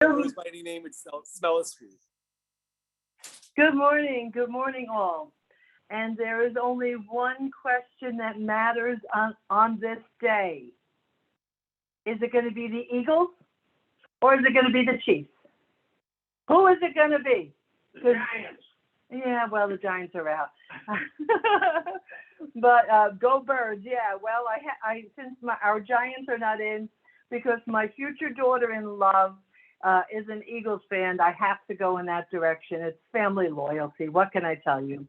rose by any name would smell as sweet. Good morning all. And there is only one question that matters on this day. Is it going to be the Eagles or is it going to be the Chiefs? Who is it going to be? The Giants. Yeah, well, the Giants are out. But go Birds. Yeah, well, since our Giants are not in, because my future daughter-in-law is an Eagles fan, I have to go in that direction. It's family loyalty. What can I tell you?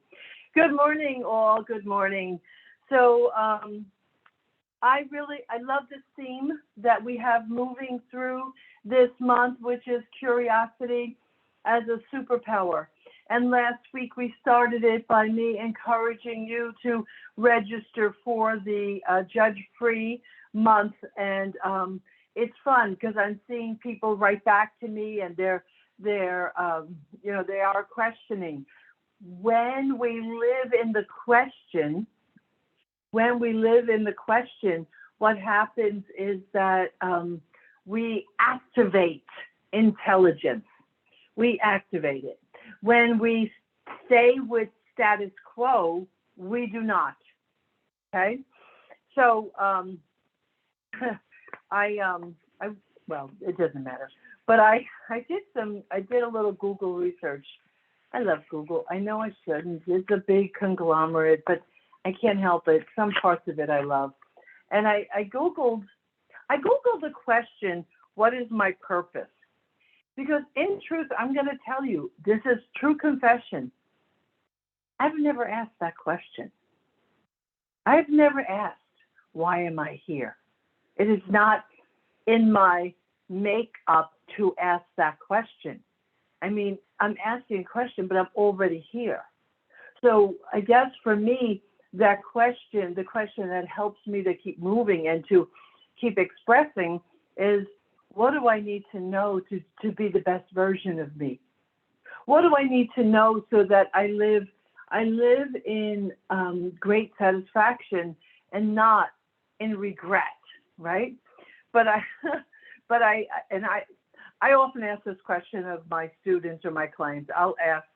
Good morning, all. Good morning. So I love this theme that we have moving through this month, which is curiosity as a superpower. And last week we started it by me encouraging you to register for the Judge-Free month. And it's fun because I'm seeing people write back to me, and they are questioning. When we live in the question, what happens is that we activate intelligence. We activate it. When we stay with status quo, we do not. Okay? So well, it doesn't matter. But I did a little Google research. I love Google. I know I shouldn't. It's a big conglomerate, but I can't help it. Some parts of it I love. And I Googled the question, what is my purpose? Because in truth, I'm going to tell you, this is true confession. I've never asked that question. I've never asked, why am I here? It is not in my makeup to ask that question. I mean, I'm asking a question, but I'm already here. So I guess for me, that question, the question that helps me to keep moving and to keep expressing is, what do I need to know to be the best version of me? What do I need to know so that I live in great satisfaction and not in regret, right? But I often ask this question of my students or my clients. I'll ask,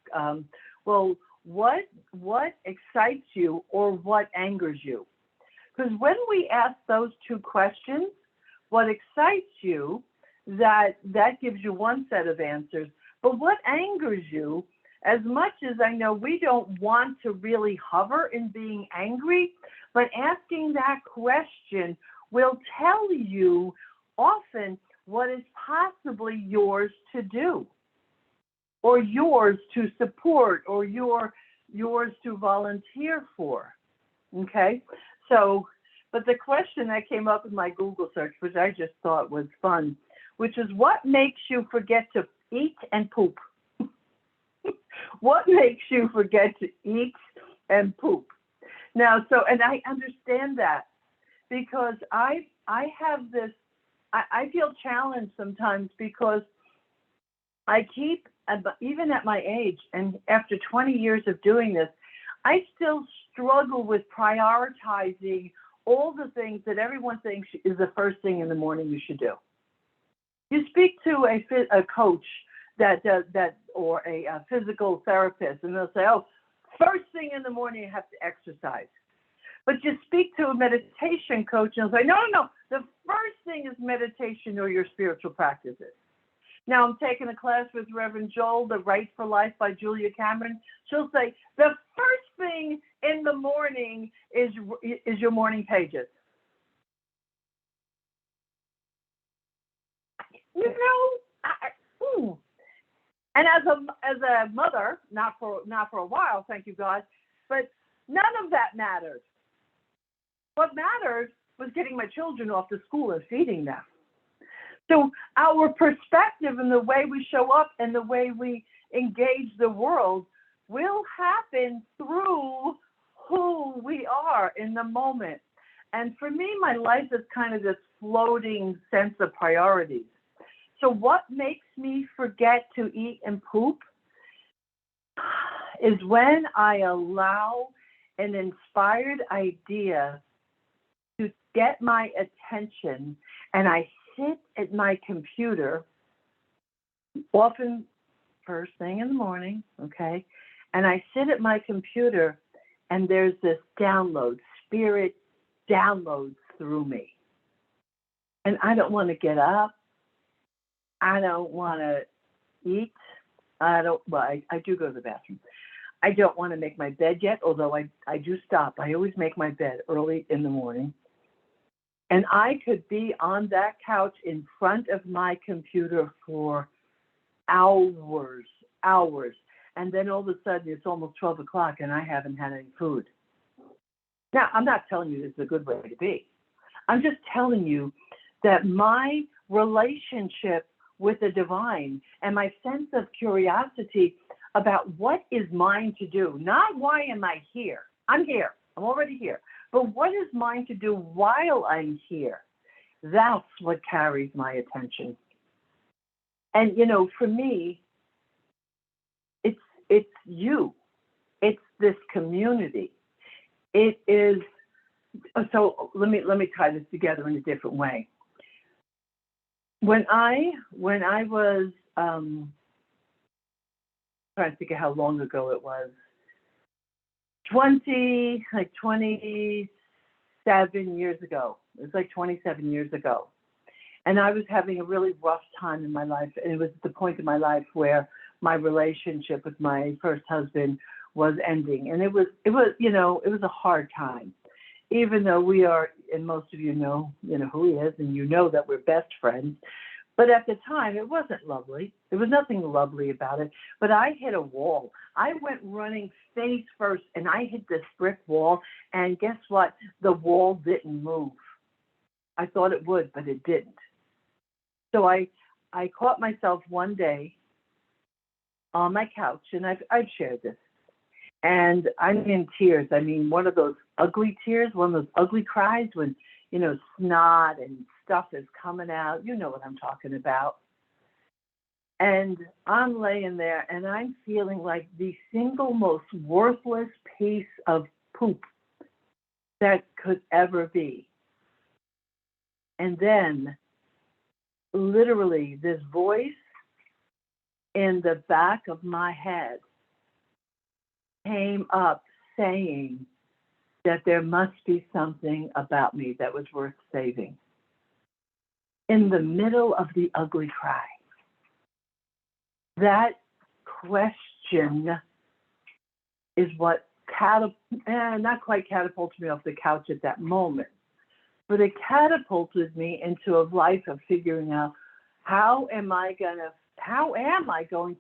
well, what excites you or what angers you? Because when we ask those two questions, what excites you, that gives you one set of answers. But what angers you, as much as I know we don't want to really hover in being angry, but asking that question will tell you often what is possibly yours to do, or yours to support, or yours to volunteer for. Okay? So, but the question that came up in my Google search, which I just thought was fun, which is, what makes you forget to eat and poop? What makes you forget to eat and poop? Now, and I understand that because I have this, I feel challenged sometimes because I keep, even at my age, and after 20 years of doing this, I still struggle with prioritizing all the things that everyone thinks is the first thing in the morning you should do. You speak to a coach that does that, or a physical therapist, and they'll say, oh, first thing in the morning you have to exercise. But you speak to a meditation coach and they'll say, no, the first thing is meditation or your spiritual practices. Now I'm taking a class with Reverend Joel, The Right for Life by Julia Cameron. She'll say, the first thing in the morning is your morning pages. You know, and as a mother, not for a while, thank you God, but none of that mattered. What mattered was getting my children off to school and feeding them. So our perspective and the way we show up and the way we engage the world will happen through who we are in the moment. And for me, my life is kind of this floating sense of priorities. So what makes me forget to eat and poop is when I allow an inspired idea to get my attention and I sit at my computer often first thing in the morning, okay? And I sit at my computer and there's this download, spirit downloads through me. And I don't want to get up. I don't want to eat. I do go to the bathroom. I don't want to make my bed yet, although I do stop. I always make my bed early in the morning. And I could be on that couch in front of my computer for hours. And then all of a sudden it's almost 12 o'clock and I haven't had any food. Now, I'm not telling you this is a good way to be. I'm just telling you that my relationship with the divine and my sense of curiosity about what is mine to do, not why am I here? I'm here. I'm already here. But what is mine to do while I'm here? That's what carries my attention. And, for me, it's you. It's this community. It is, so let me tie this together in a different way. When I was, trying to think of how long ago it was, 27 years ago. It was like 27 years ago. And I was having a really rough time in my life. And it was the point in my life where my relationship with my first husband was ending. And it was a hard time. Even though we are, and most of you know who he is, and that we're best friends. But at the time, it wasn't lovely. There was nothing lovely about it. But I hit a wall. I went running face first, and I hit this brick wall. And guess what? The wall didn't move. I thought it would, but it didn't. So I caught myself one day on my couch, and I've shared this. And I'm in tears. I mean, one of those ugly tears, one of those ugly cries when, snot and stuff is coming out. You know what I'm talking about. And I'm laying there and I'm feeling like the single most worthless piece of poop that could ever be. And then literally this voice in the back of my head came up saying that there must be something about me that was worth saving. In the middle of the ugly cry. That question is what not quite catapulted me off the couch at that moment, but it catapulted me into a life of figuring out how am I going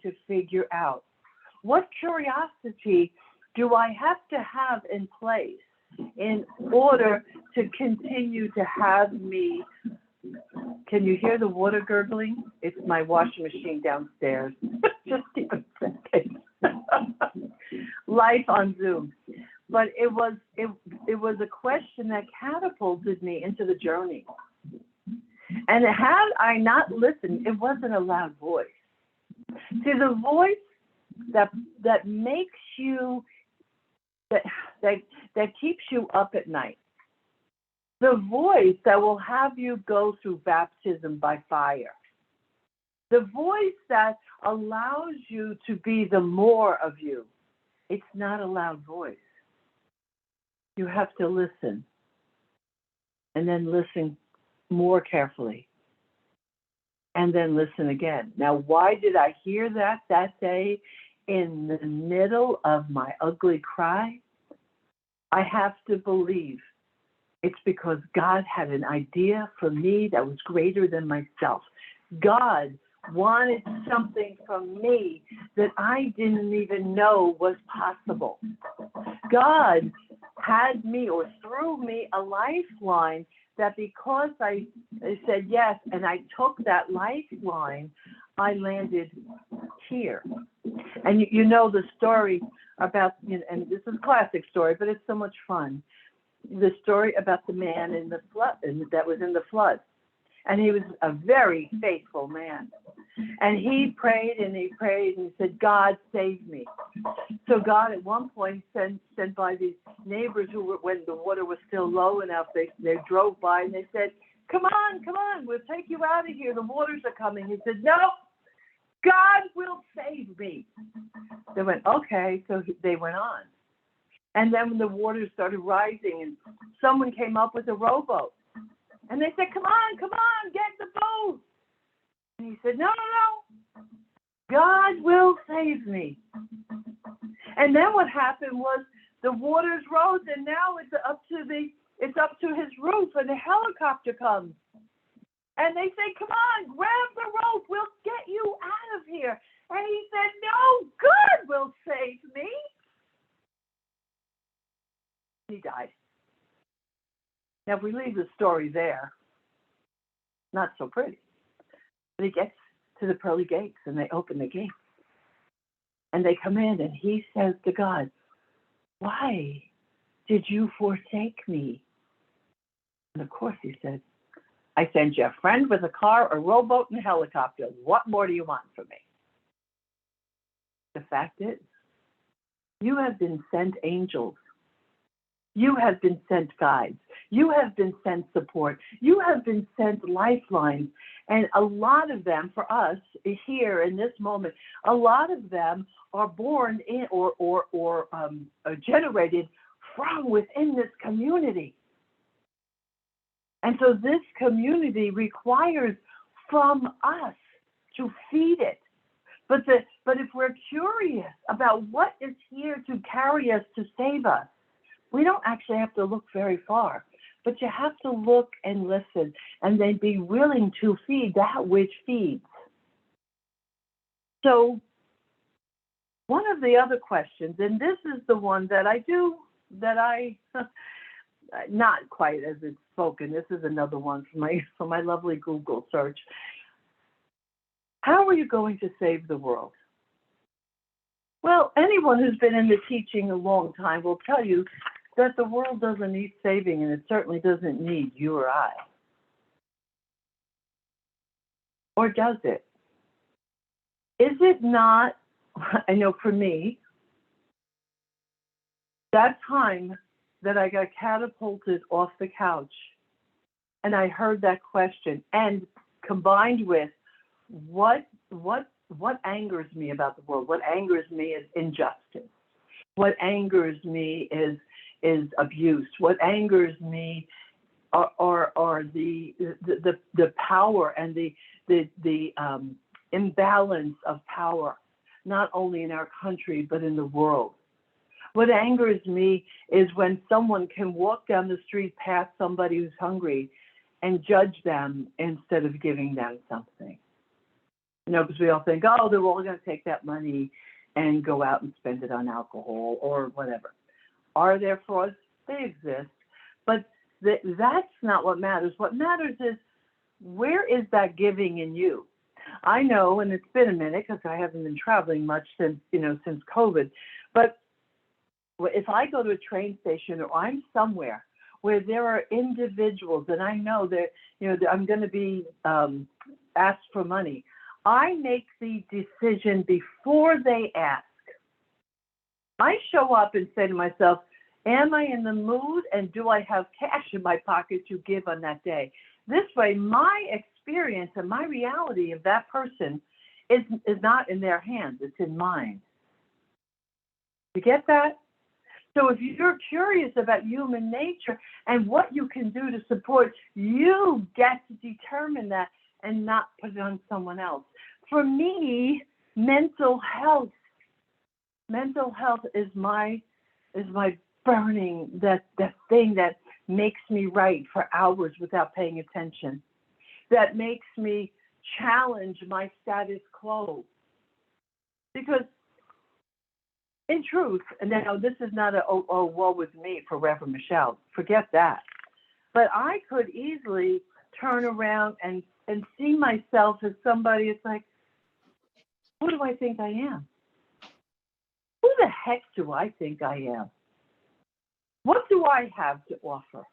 to figure out what curiosity do I have to have in place in order to continue to have me. Can you hear the water gurgling? It's my washing machine downstairs. Just give a second. Life on Zoom. But it was a question that catapulted me into the journey. And had I not listened, it wasn't a loud voice. See, the voice that makes you that keeps you up at night. The voice that will have you go through baptism by fire. The voice that allows you to be the more of you. It's not a loud voice. You have to listen. And then listen more carefully. And then listen again. Now, why did I hear that day in the middle of my ugly cry? I have to believe it's because God had an idea for me that was greater than myself. God wanted something from me that I didn't even know was possible. God had me or threw me a lifeline that because I said yes and I took that lifeline, I landed here. And you know the story about, and this is a classic story, but it's so much fun. The story about the man in the flood, that was in the flood. And he was a very faithful man. And he prayed and he said, God, save me. So God at one point sent by these neighbors who were, when the water was still low enough, they drove by and they said, come on, we'll take you out of here. The waters are coming. He said, no, God me. They went, okay. So they went on. And then when the waters started rising and someone came up with a rowboat and they said, come on, get the boat. And he said, no, God will save me. And then what happened was the waters rose and now it's up to his roof and the helicopter comes. And they say, come on, grab the rope. We'll get you out of here. And he said, no, God will save me. He died. Now, if we leave the story there, not so pretty. But he gets to the pearly gates and they open the gates. And they come in and he says to God, why did you forsake me? And of course he said, I sent you a friend with a car, a rowboat, and a helicopter. What more do you want from me? The fact is, you have been sent angels. You have been sent guides. You have been sent support. You have been sent lifelines. And a lot of them, for us here in this moment, a lot of them are born in or generated from within this community. And so this community requires from us to feed it. But if we're curious about what is here to carry us, to save us, we don't actually have to look very far. But you have to look and listen and then be willing to feed that which feeds. So one of the other questions, and this is the one that I not quite as it's spoken. This is another one from my lovely Google search. How are you going to save the world? Well, anyone who's been in the teaching a long time will tell you that the world doesn't need saving, and it certainly doesn't need you or I. Or does it? Is it not, I know for me, that time that I got catapulted off the couch and I heard that question, and combined with what angers me about the world, what angers me is injustice, what angers me is abuse, what angers me are the power and the imbalance of power, not only in our country but in the world. What angers me is when someone can walk down the street past somebody who's hungry and judge them instead of giving them something. You know, because we all think, oh, they're all going to take that money and go out and spend it on alcohol or whatever. Are there frauds? They exist. But that's not what matters. What matters is, where is that giving in you? I know, and it's been a minute because I haven't been traveling much since COVID, but if I go to a train station or I'm somewhere where there are individuals and I know that, I'm going to be asked for money, I make the decision before they ask. I show up and say to myself, am I in the mood and do I have cash in my pocket to give on that day? This way, my experience and my reality of that person is not in their hands, it's in mine. You get that? So if you're curious about human nature and what you can do to support, you get to determine that and not put it on someone else. For me, mental health is my burning, that thing that makes me write for hours without paying attention, that makes me challenge my status quo. Because in truth, and now this is not a woe with me for Reverend Michelle, forget that. But I could easily turn around and see myself as somebody, it's like, who do I think I am? Who the heck do I think I am? What do I have to offer?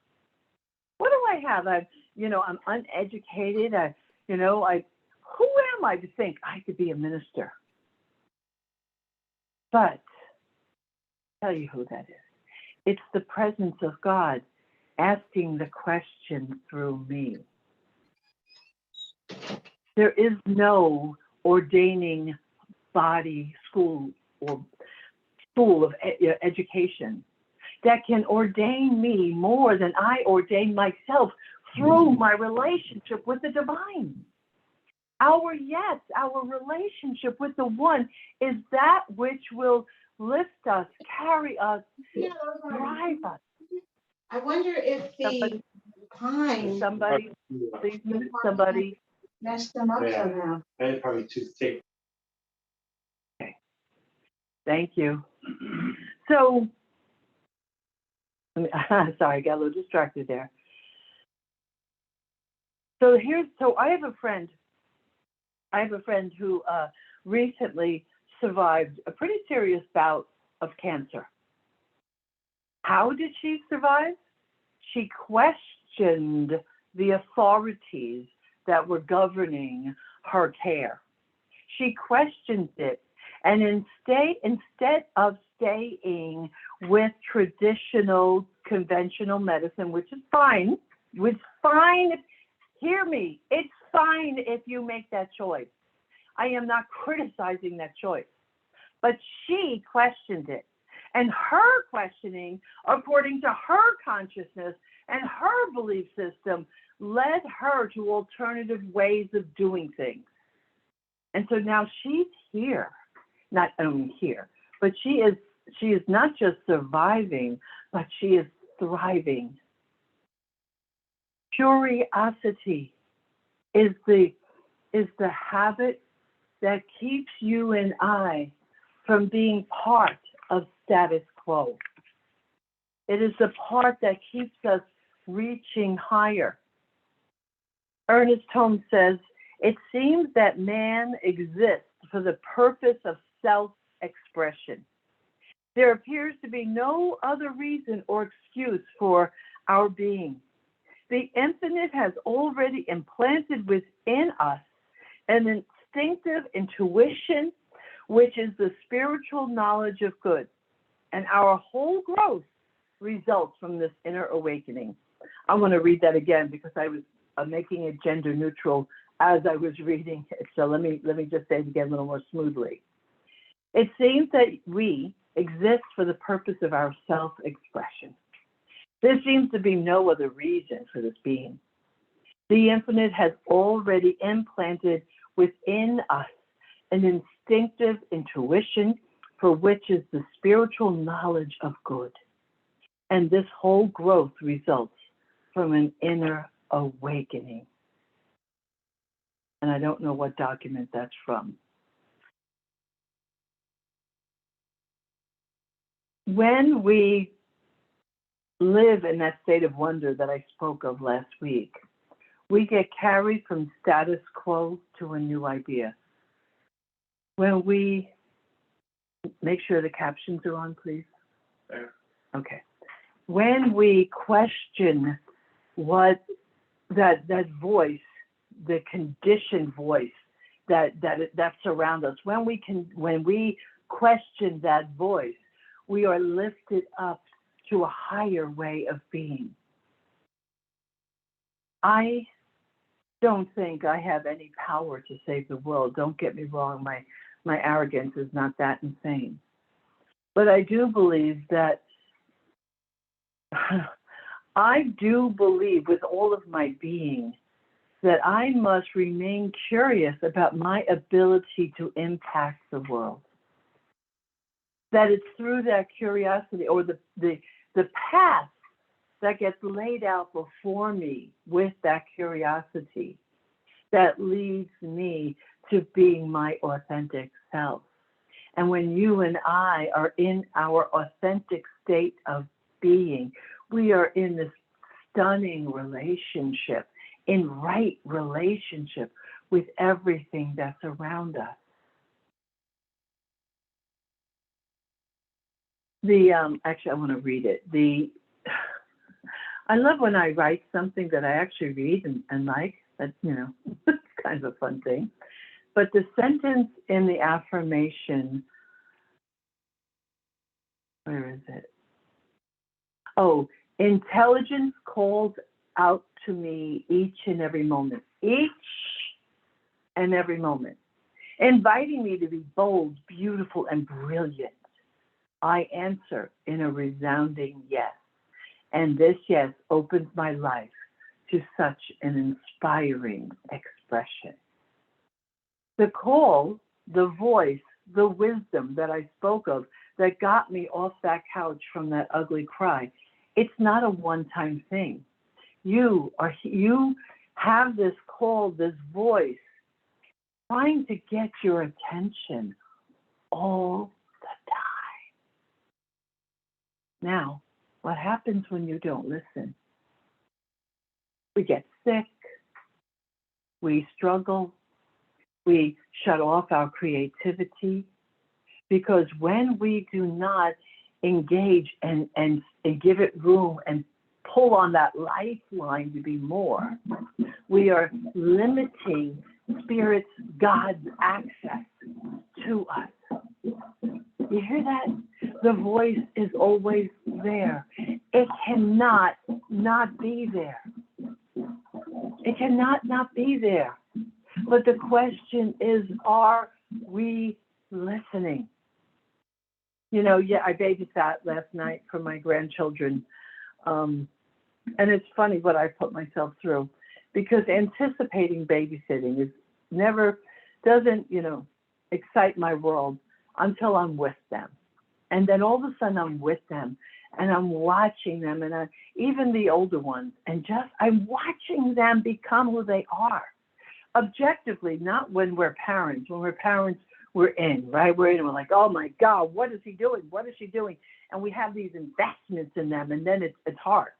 What do I have? I'm uneducated. Who am I to think I could be a minister? But I'll tell you who that is. It's the presence of God asking the question through me. There is no ordaining body school or school of education that can ordain me more than I ordain myself through my relationship with the divine. Our relationship with the one is that which will lift us, carry us, drive us. I wonder if the pine Somebody, please, somebody. messed them up somehow. And it's probably too thick. Okay. Thank you. So, sorry, I got a little distracted there. So I have a friend who recently survived a pretty serious bout of cancer. How did she survive? She questioned the authorities that were governing her care. She questioned it, and instead of staying with traditional, conventional medicine, which is fine, hear me, it's fine if you make that choice. I am not criticizing that choice, but she questioned it. And her questioning, according to her consciousness and her belief system, led her to alternative ways of doing things. And so now she's here, not only here, but she is not just surviving, but she is thriving. Curiosity is the habit that keeps you and I from being part of status quo. It is the part that keeps us reaching higher. Ernest Holmes says, it seems that man exists for the purpose of self-expression. There appears to be no other reason or excuse for our being. The infinite has already implanted within us an instinctive intuition, which is the spiritual knowledge of good. And our whole growth results from this inner awakening. I want to read that again because I was making it gender neutral as I was reading it. So let me just say it again a little more smoothly. It seems that we exist for the purpose of our self-expression. There seems to be no other reason for this being. The infinite has already implanted within us an instinctive intuition for which is the spiritual knowledge of good. And this whole growth results from an inner awakening. And I don't know what document that's from. When we live in that state of wonder that I spoke of last week, we get carried from status quo to a new idea. When we make sure the captions are on, please. There. Okay. When we question what that voice, the conditioned voice that surrounds us, when we question that voice, we are lifted up to a higher way of being. I don't think I have any power to save the world. Don't get me wrong, my arrogance is not that insane. But I do believe that, I do believe with all of my being that I must remain curious about my ability to impact the world. That it's through that curiosity or the path that gets laid out before me with that curiosity that leads me to being my authentic self. And when you and I are in our authentic state of being, we are in this stunning relationship, in right relationship with everything that's around us. Actually, I want to read it. I love when I write something that I actually read and like. That's, it's kind of a fun thing. But the sentence in the affirmation, where is it? Oh, intelligence calls out to me each and every moment. Each and every moment. inviting me to be bold, beautiful, and brilliant. I answer in a resounding yes. And this yes opens my life to such an inspiring expression. The call, the voice, the wisdom that I spoke of that got me off that couch from that ugly cry, it's not a one-time thing. You have this call, this voice, trying to get your attention all the time. Now, what happens when you don't listen? We get sick, we struggle, we shut off our creativity, because when we do not engage and give it room and pull on that lifeline to be more, we are limiting Spirit's, God's access to us. You hear that? The voice is always there. It cannot not be there. It cannot not be there. But the question is, are we listening? You know, yeah, I babysat last night for my grandchildren. And it's funny what I put myself through, because anticipating babysitting doesn't, excite my world until I'm with them. And then all of a sudden I'm with them and I'm watching them, and even the older ones, and I'm watching them become who they are. Objectively, not when we're parents. When we're parents, we're in, right? We're in, and we're like, oh my God, what is he doing? What is she doing? And we have these investments in them, and then it's hard.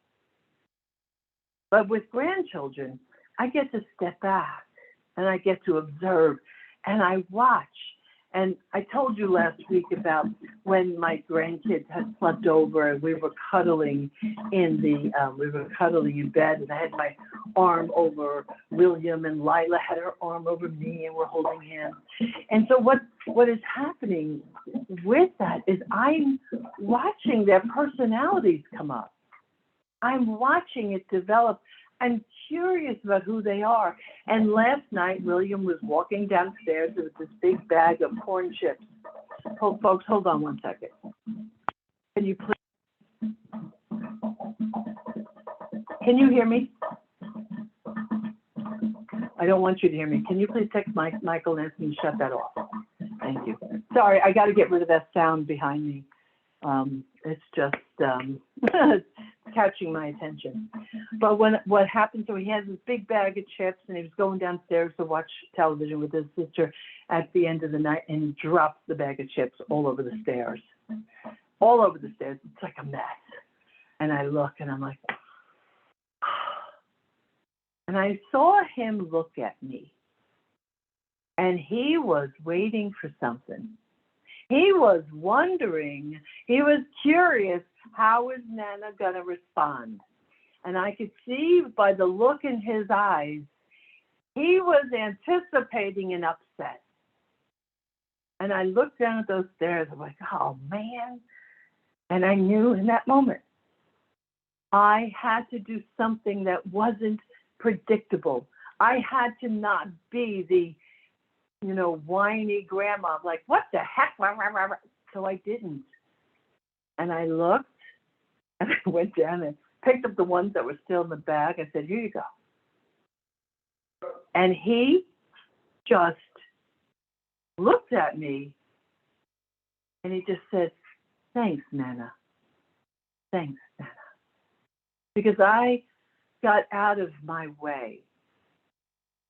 But with grandchildren, I get to step back and I get to observe and I watch. And I told you last week about when my grandkids had slept over and we were cuddling in bed, and I had my arm over William and Lila had her arm over me, and we're holding hands. And so what is happening with that is I'm watching their personalities come up. I'm watching it develop. I'm curious about who they are. And last night, William was walking downstairs with this big bag of corn chips. Folks, hold on one second. Can you hear me? I don't want you to hear me. Can you please text Michael and ask me to shut that off? Thank you. Sorry, I got to get rid of that sound behind me. It's just catching my attention. But what happened, so he has this big bag of chips, and he was going downstairs to watch television with his sister at the end of the night, and he drops the bag of chips all over the stairs. All over the stairs. It's like a mess. And I look, and I'm like, and I saw him look at me, and he was waiting for something. He was wondering, he was curious, how is Nana going to respond? And I could see by the look in his eyes, he was anticipating an upset. And I looked down at those stairs, I'm like, oh man. And I knew in that moment, I had to do something that wasn't predictable. I had to not be the whiny grandma, like, what the heck? So I didn't. And I looked, and I went down and picked up the ones that were still in the bag. I said, here you go. And he just looked at me, and he just said, thanks, Nana. Thanks, Nana. Because I got out of my way.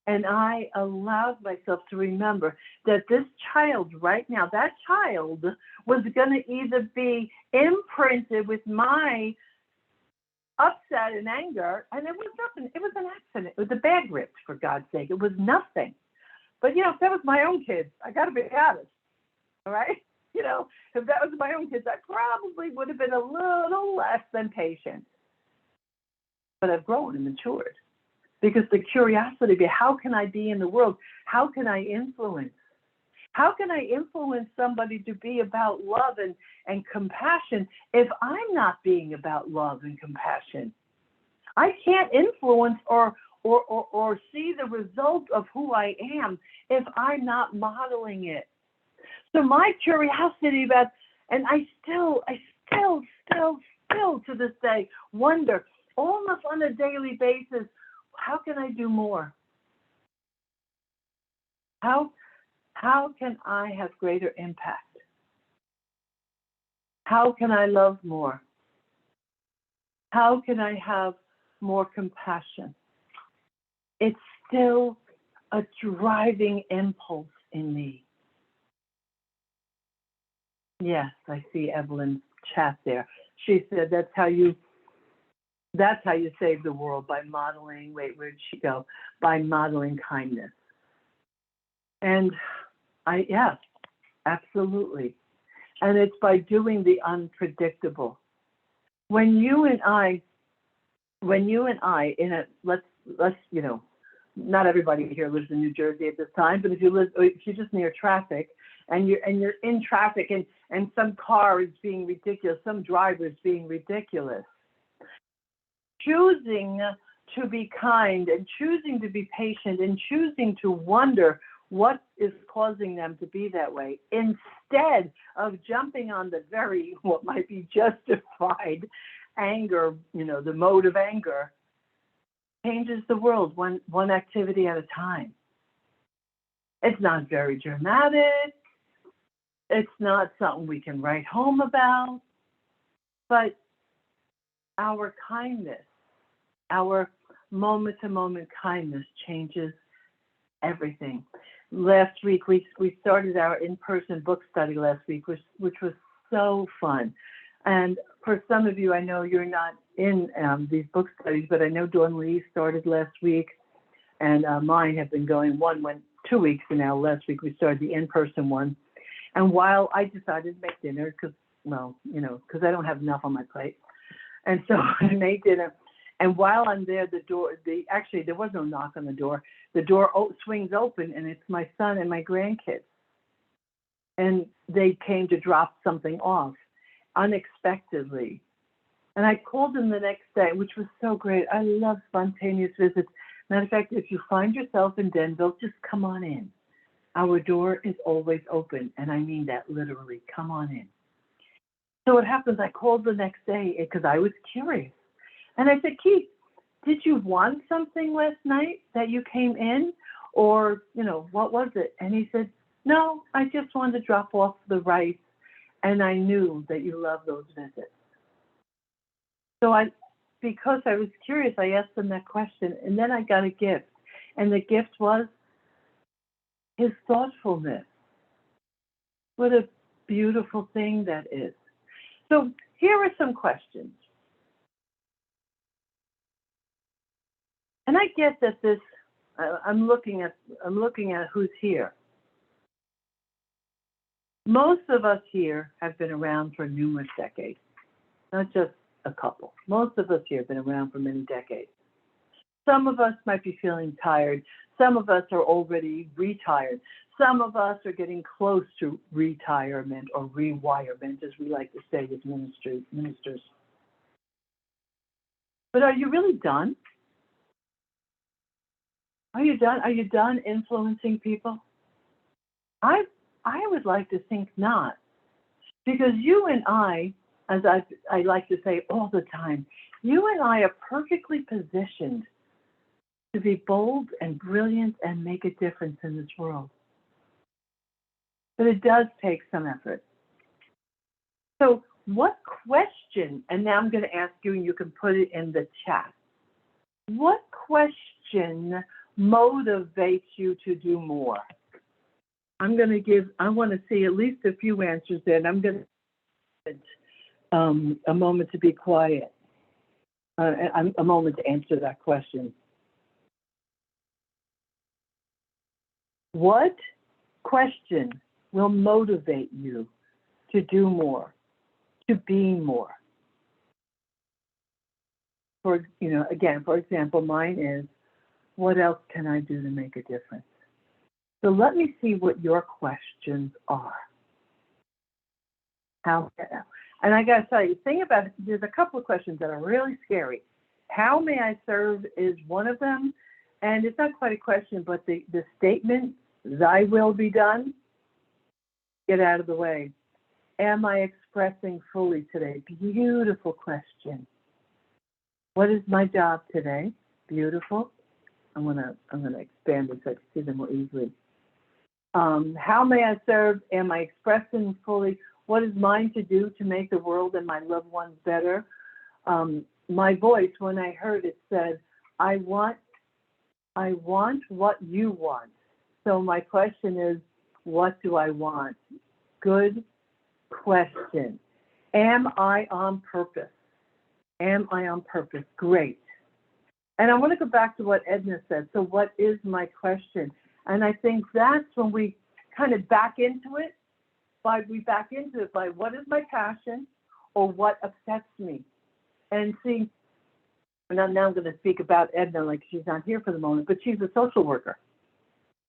And I allowed myself to remember that this child right now, that child was going to either be imprinted with my upset and anger, and it was nothing. It was an accident. It was a bag ripped, for God's sake. It was nothing. But, if that was my own kids, I got to be honest, all right? If that was my own kids, I probably would have been a little less than patient. But I've grown and matured. Because the curiosity of how can I be in the world? How can I influence? How can I influence somebody to be about love and compassion if I'm not being about love and compassion? I can't influence or or see the result of who I am if I'm not modeling it. So my curiosity about, and I still to this day wonder, almost on a daily basis, how can I do more? How can I have greater impact? How can I love more? How can I have more compassion? It's still a driving impulse in me. Yes, I see Evelyn's chat there. She said that's how you save the world, by modeling, wait, where did she go? By modeling kindness. And yes, absolutely. And it's by doing the unpredictable. When you and I in a, let's, not everybody here lives in New Jersey at this time, but if you're just near traffic and you're in traffic and some car is being ridiculous, some driver is being ridiculous, choosing to be kind and choosing to be patient and choosing to wonder what is causing them to be that way, instead of jumping on the very, what might be justified anger, the mode of anger, changes the world one activity at a time. It's not very dramatic. It's not something we can write home about, but our kindness, our moment-to-moment kindness changes everything. Last week, we started our in-person book study last week, which was so fun. And for some of you, I know you're not in these book studies, but I know Dawn Lee started last week, and mine have been going. One went 2 weeks, and now last week we started the in-person one. And while I decided to make dinner, because I don't have enough on my plate, and so I made dinner. And while I'm there, actually there was no knock on the door. The door swings open, and it's my son and my grandkids. And they came to drop something off unexpectedly. And I called them the next day, which was so great. I love spontaneous visits. Matter of fact, if you find yourself in Denville, just come on in. Our door is always open, and I mean that literally. Come on in. So what happens, I called the next day because I was curious. And I said, Keith, did you want something last night that you came in? Or, what was it? And he said, no, I just wanted to drop off the rice, and I knew that you love those visits. So because I was curious, I asked him that question, and then I got a gift. And the gift was his thoughtfulness. What a beautiful thing that is. So here are some questions. And I get that this, I'm looking at who's here. Most of us here have been around for numerous decades, not just a couple. Most of us here have been around for many decades. Some of us might be feeling tired. Some of us are already retired. Some of us are getting close to retirement or rewirement, as we like to say as ministers. But are you really done? Are you done? Are you done influencing people? I would like to think not, because you and I, as I like to say all the time, you and I are perfectly positioned to be bold and brilliant and make a difference in this world. But it does take some effort. So what question, and now I'm going to ask you, and you can put it in the chat, what question motivates you to do more? I want to see at least a few answers there, and I'm going to a moment to be quiet, a moment to answer that question. What question will motivate you to do more, to be more? For example, mine is, what else can I do to make a difference? So let me see what your questions are. And I got to tell you, there's a couple of questions that are really scary. How may I serve is one of them, And it's not quite a question, but the statement, thy will be done, get out of the way. Am I expressing fully today? Beautiful question. What is my job today? Beautiful. I'm gonna expand it so I can see them more easily. How may I serve? Am I expressing fully? What is mine to do to make the world and my loved ones better? My voice, when I heard it, said, I want what you want. So my question is, what do I want? Good question. Am I on purpose? Am I on purpose? Great. And I want to go back to what Edna said. So what is my question? And I think that's when we kind of back into it. We back into it by what is my passion or what upsets me? And see, now I'm going to speak about Edna like she's not here for the moment, but she's a social worker.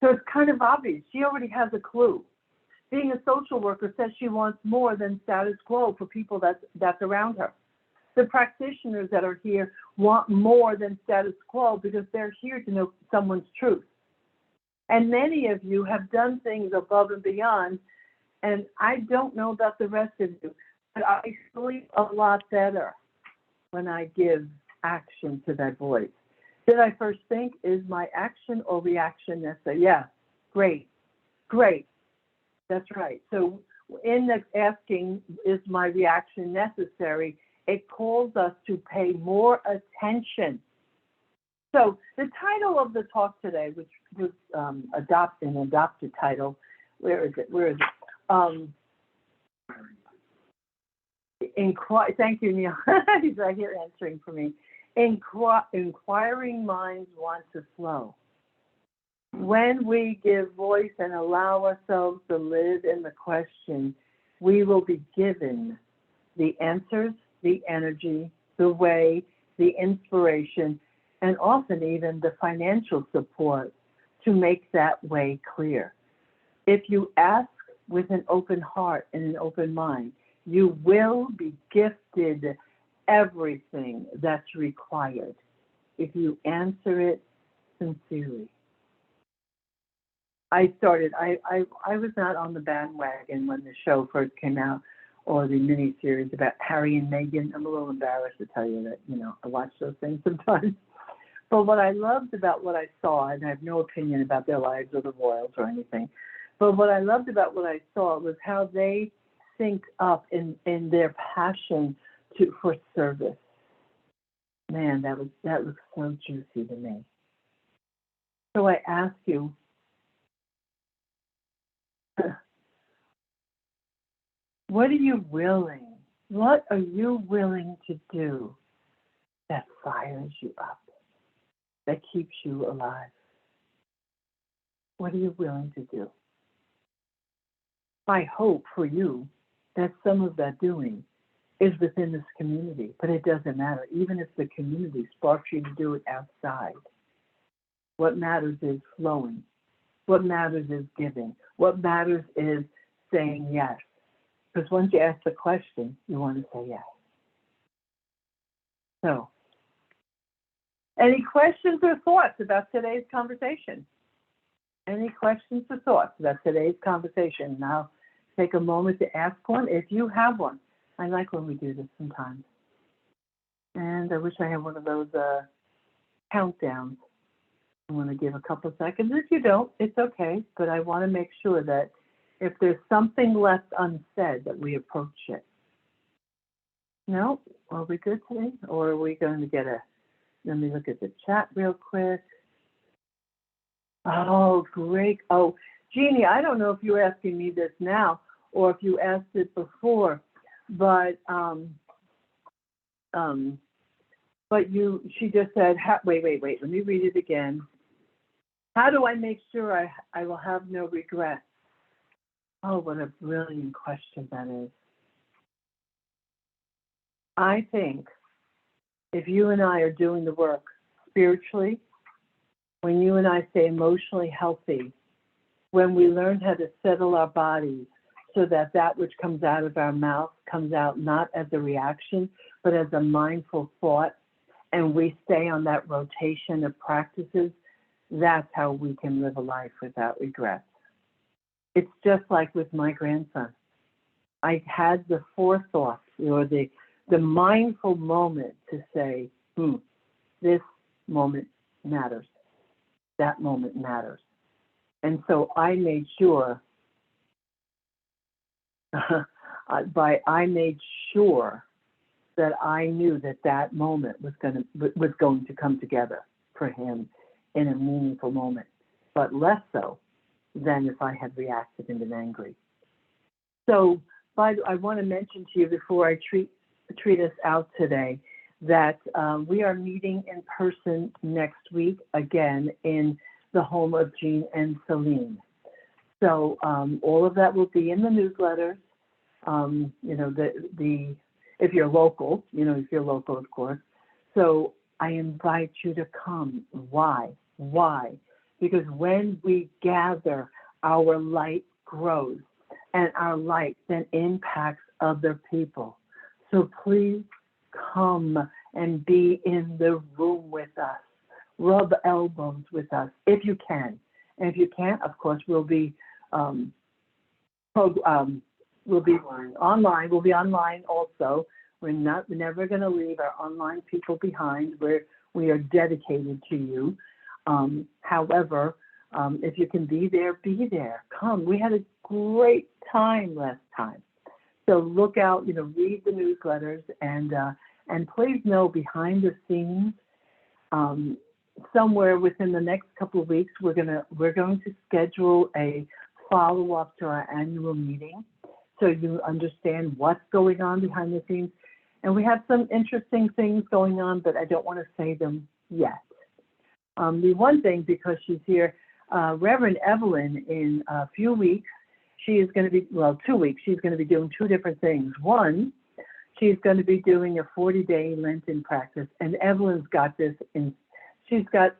So it's kind of obvious. She already has a clue. Being a social worker says she wants more than status quo for people that's around her. The practitioners that are here want more than status quo because they're here to know someone's truth. And many of you have done things above and beyond, and I don't know about the rest of you, but I sleep a lot better when I give action to that voice. Did I first think, is my action or reaction necessary? Yeah, great. That's right. So in the asking, is my reaction necessary, it calls us to pay more attention. So the title of the talk today, which was an adopted title, where is it? Thank you, Neil. He's right here answering for me. Inquiring minds want to flow. When we give voice and allow ourselves to live in the question, we will be given the answers, the energy, the way, the inspiration, and often even the financial support to make that way clear. If you ask with an open heart and an open mind, you will be gifted everything that's required if you answer it sincerely. I was not on the bandwagon when the show first came out, or the miniseries about Harry and Meghan. I'm a little embarrassed to tell you that, I watch those things sometimes. But what I loved about what I saw, and I have no opinion about their lives or the royals or anything, but what I loved about what I saw was how they sync up in their passion for service. Man, that was so juicy to me. So I ask you, what are you willing to do that fires you up, that keeps you alive? What are you willing to do? I hope for you that some of that doing is within this community, but it doesn't matter. Even if the community sparks you to do it outside, what matters is flowing. What matters is giving. What matters is saying yes. Because once you ask the question, you want to say yes. So, any questions or thoughts about today's conversation? Any questions or thoughts about today's conversation? Now, take a moment to ask one if you have one. I like when we do this sometimes. And I wish I had one of those countdowns. I want to give a couple seconds. If you don't, it's okay. But I want to make sure that if there's something left unsaid, that we approach it. No? Are we good today? Or are we going to let me look at the chat real quick. Oh, great. Oh, Jeannie, I don't know if you're asking me this now or if you asked it before, but she just said, wait, let me read it again. How do I make sure I will have no regrets? Oh, what a brilliant question that is. I think if you and I are doing the work spiritually, when you and I stay emotionally healthy, when we learn how to settle our bodies so that that which comes out of our mouth comes out not as a reaction, but as a mindful thought, and we stay on that rotation of practices That's how we can live a life without regrets. It's just like with my grandson. I had the forethought or the mindful moment to say, this moment matters. That moment matters. And so I made sure, I made sure that I knew that moment was going to come together for him in a meaningful moment, but less so than if I had reacted and been angry. So, I want to mention to you before I treat us out today that we are meeting in person next week again in the home of Jean and Celine. So all of that will be in the newsletters. If you're local, of course. So I invite you to come. Why? Because when we gather, our light grows, and our light then impacts other people. So please come and be in the room with us. Rub elbows with us if you can. And if you can't, of course, we'll be online. We'll be online also. We're never going to leave our online people behind. We are dedicated to you. However, if you can be there. Come. We had a great time last time. So look out, read the newsletters, and please know behind the scenes, somewhere within the next couple of weeks, we're going to schedule a follow-up to our annual meeting, so you understand what's going on behind the scenes. And we have some interesting things going on, but I don't want to say them yet. The one thing, because she's here, Reverend Evelyn, in a few weeks, she is going to be, 2 weeks, she's going to be doing two different things. One, she's going to be doing a 40-day Lenten practice, and Evelyn's got this, she's got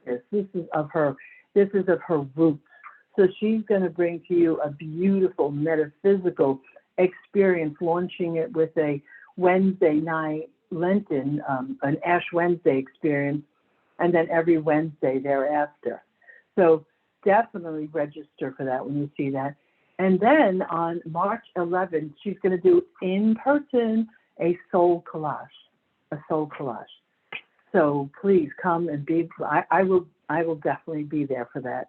this. This is of her roots. So she's going to bring to you a beautiful metaphysical experience, launching it with a Wednesday night Lenten, an Ash Wednesday experience, and then every Wednesday thereafter. So definitely register for that when you see that. And then on March 11th, she's going to do in person a soul collage. So please come and be. I will definitely be there for that.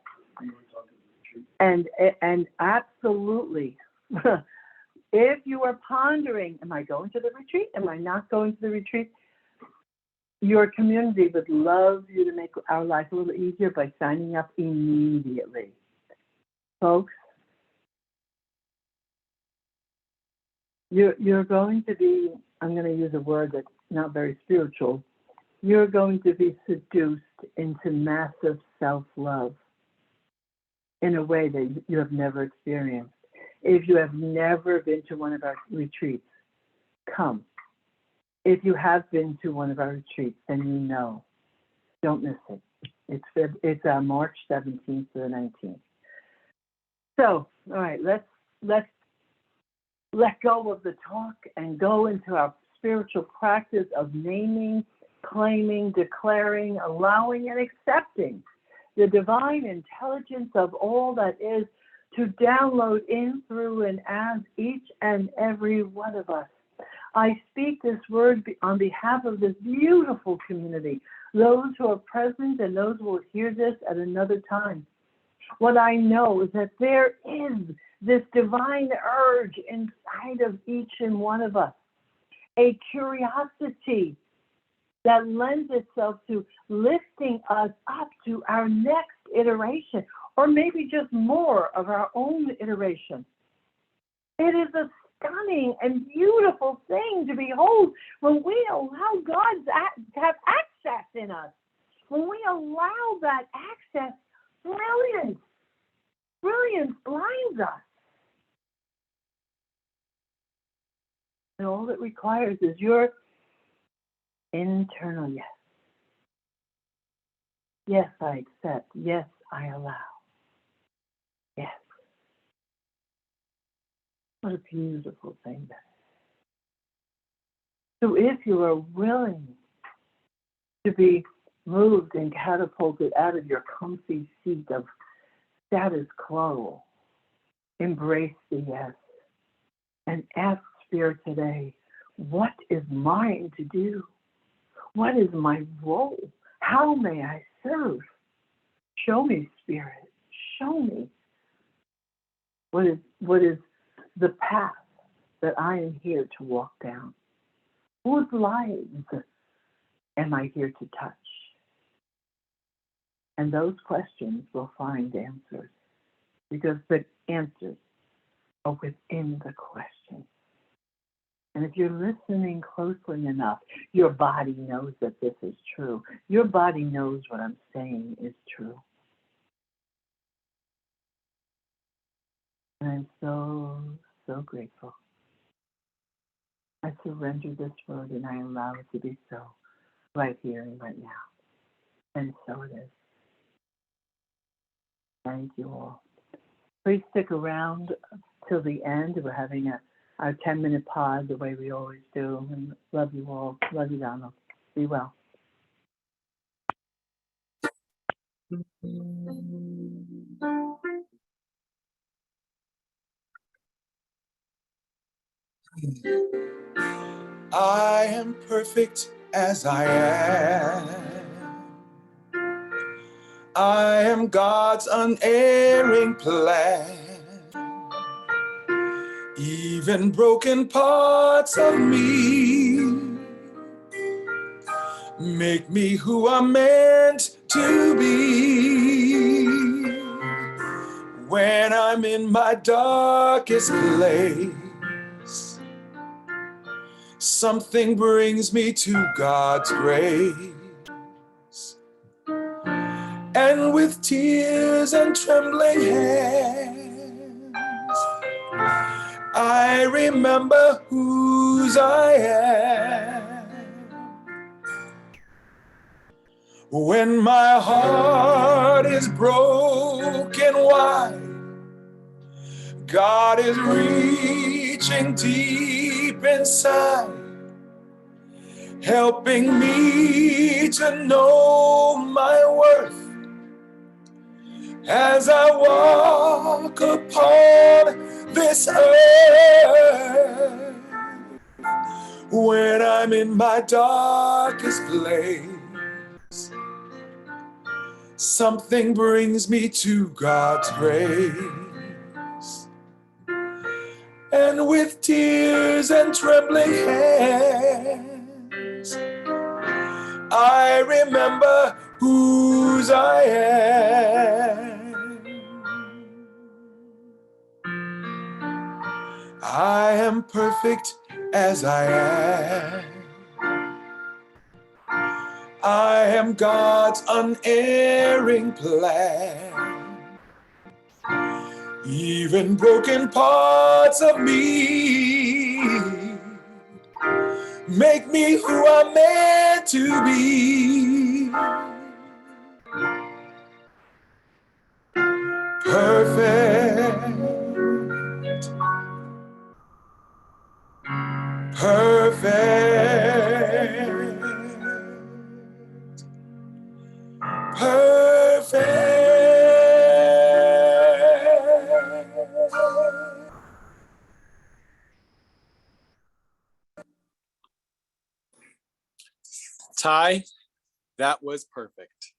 And absolutely, if you are pondering, am I going to the retreat? Am I not going to the retreat? Your community would love you to make our life a little easier by signing up immediately. Folks, you're going to be, I'm going to use a word that's not very spiritual, you're going to be seduced into massive self-love in a way that you have never experienced. If you have never been to one of our retreats, come. If you have been to one of our retreats, then you know. Don't miss it. It's March 17th to the 19th. So, all right, let's let go of the talk and go into our spiritual practice of naming, claiming, declaring, allowing, and accepting the divine intelligence of all that is to download in, through, and as each and every one of us. I speak this word on behalf of this beautiful community, those who are present and those who will hear this at another time. What I know is that there is this divine urge inside of each and one of us, a curiosity that lends itself to lifting us up to our next iteration, or maybe just more of our own iteration. It is a stunning and beautiful thing to behold when we allow God to have access in us. When we allow that access, brilliance blinds us. And all it requires is your internal yes. Yes, I accept. Yes, I allow. Yes. What a beautiful thing that is. So if you are willing to be moved and catapulted out of your comfy seat of status quo. Embrace the yes and ask Spirit today, what is mine to do? What is my role? How may I serve? Show me, Spirit. Show me. What is the path that I am here to walk down? Whose lives am I here to touch? And those questions will find answers, because the answers are within the question. And if you're listening closely enough, your body knows that this is true. Your body knows what I'm saying is true. And I'm so, so grateful. I surrender this word and I allow it to be so, right here and right now. And so it is. Thank you all. Please stick around till the end. We're having our 10-minute pod the way we always do. And love you all. Love you, Donald. Be well. I am perfect as I am. I am God's unerring plan. Even broken parts of me make me who I'm meant to be. When I'm in my darkest place, something brings me to God's grace. And with tears and trembling hands, I remember whose I am. When my heart is broken wide, God is reaching deep inside, helping me to know my worth as I walk upon this earth. When I'm in my darkest place, something brings me to God's grace. And with tears and trembling hands, I remember whose I am. I am perfect as I am. I am God's unerring plan. Even broken parts of me make me who I'm meant to be. Perfect, perfect, perfect. Ty, that was perfect.